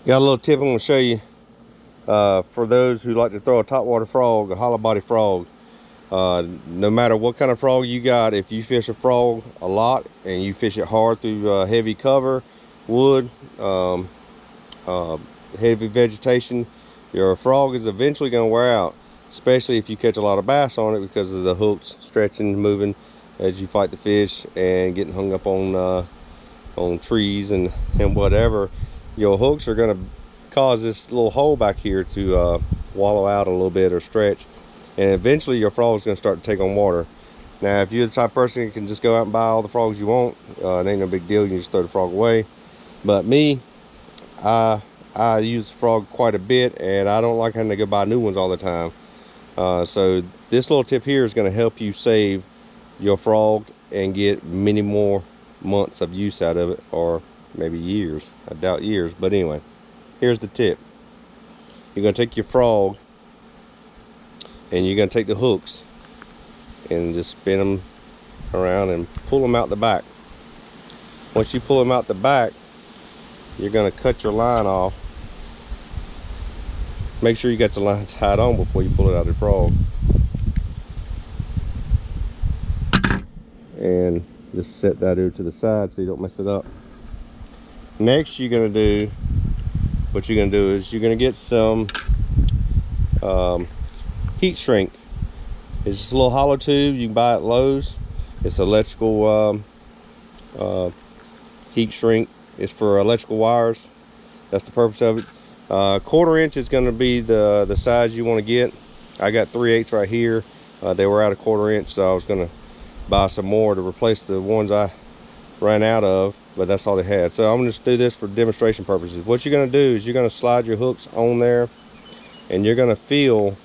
Got a little tip I'm going to show you for those who like to throw a topwater frog, a hollow body frog. No matter what kind of frog you got, if you fish a frog a lot and you fish it hard through heavy cover, wood, heavy vegetation, your frog is eventually going to wear out, especially if you catch a lot of bass on it because of the hooks stretching, moving as you fight the fish and getting hung up on trees and whatever. Your hooks are going to cause this little hole back here to wallow out a little bit or stretch, and eventually your frog is going to start to take on water. Now if you're the type of person who can just go out and buy all the frogs you want, it ain't no big deal. You can just throw the frog away. But me, I use the frog quite a bit, and I don't like having to go buy new ones all the time. So this little tip here is going to help you save your frog and get many more months of use out of it, or maybe years. I doubt years, but anyway, here's the tip. You're going to take your frog and you're going to take the hooks and just spin them around and pull them out the back. Once you pull them out the back, you're going to cut your line off. Make sure you got the line tied on before you pull it out of the frog. And just set that over to the side so you don't mess it up. Next, what you're going to do is you're going to get some heat shrink. It's just a little hollow tube you can buy at Lowe's. It's electrical heat shrink. It's for electrical wires. That's the purpose of it. 1/4 inch is going to be the size you want to get. I got 3/8 right here. They were out of 1/4 inch, so I was going to buy some more to replace the ones I ran out of, but that's all they had. So I'm going to just do this for demonstration purposes. What you're going to do is you're going to slide your hooks on there, and you're going to feel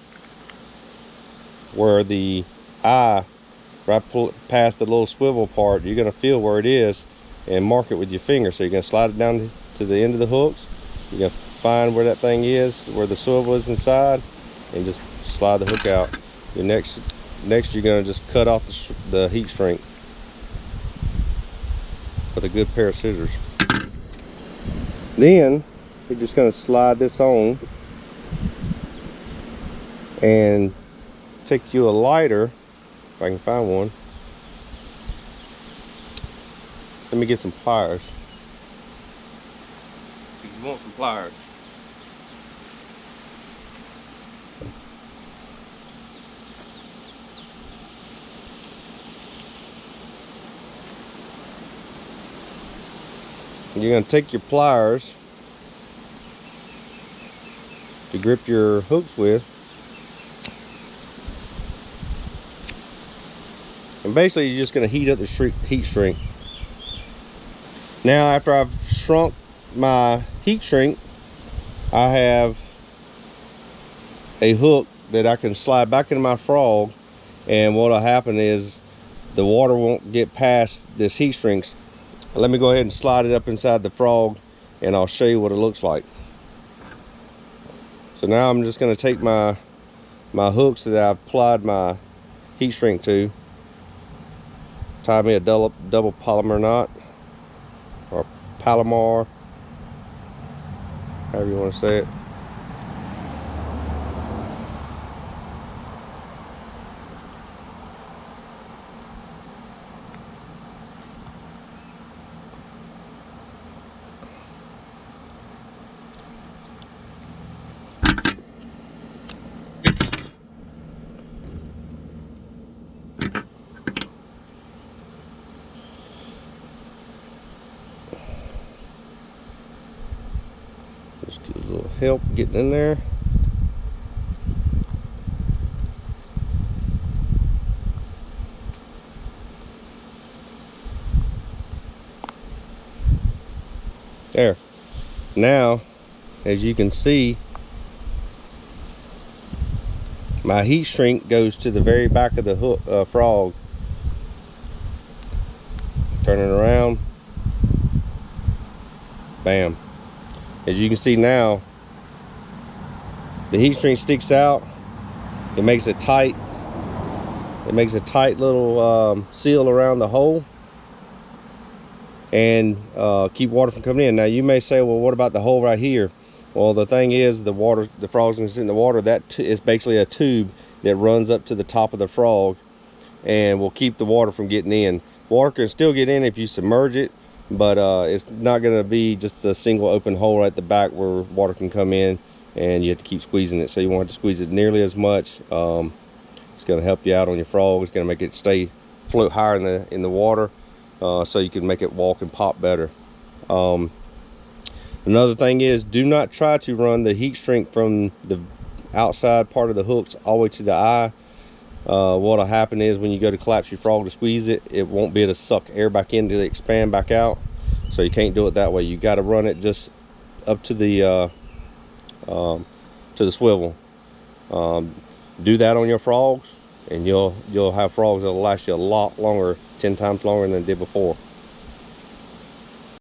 where the eye, right past the little swivel part, you're going to feel where it is and mark it with your finger. So you're going to slide it down to the end of the hooks. You're going to find where that thing is, where the swivel is inside, and just slide the hook out. Next you're going to just cut off the heat shrink with a good pair of scissors. Then you're just going to slide this on and take you a lighter, if I can find one. Let me get some pliers. You want some pliers. You're going to take your pliers to grip your hooks with, and basically you're just going to heat up the heat shrink. Now after I've shrunk my heat shrink, I have a hook that I can slide back into my frog, and what'll happen is the water won't get past this heat shrink. Let me go ahead and slide it up inside the frog, and I'll show you what it looks like. So now I'm just going to take my hooks that I applied my heat shrink to, tie me a double Palomar knot, or Palomar, however you want to say it. Just give a little help getting in there. There. Now, as you can see, my heat shrink goes to the very back of the hook, frog. Turn it around. Bam. As you can see now, the heat shrink sticks out. It makes a tight little seal around the hole, and keep water from coming in. Now you may say, well, what about the hole right here? Well, the thing is, the frog's gonna sit in the water. That is basically a tube that runs up to the top of the frog and will keep the water from getting in. Water can still get in if you submerge it, but it's not gonna be just a single open hole right at the back where water can come in and you have to keep squeezing it. So you won't have to squeeze it nearly as much. It's gonna help you out on your frog. It's gonna make it float higher in the water, so you can make it walk and pop better. Another thing is, do not try to run the heat shrink from the outside part of the hooks all the way to the eye. What'll happen is when you go to collapse your frog to squeeze it, it won't be able to suck air back in to expand back out. So you can't do it that way. You got to run it just up to the swivel. Do that on your frogs, and you'll have frogs that'll last you a lot longer, 10 times longer than they did before.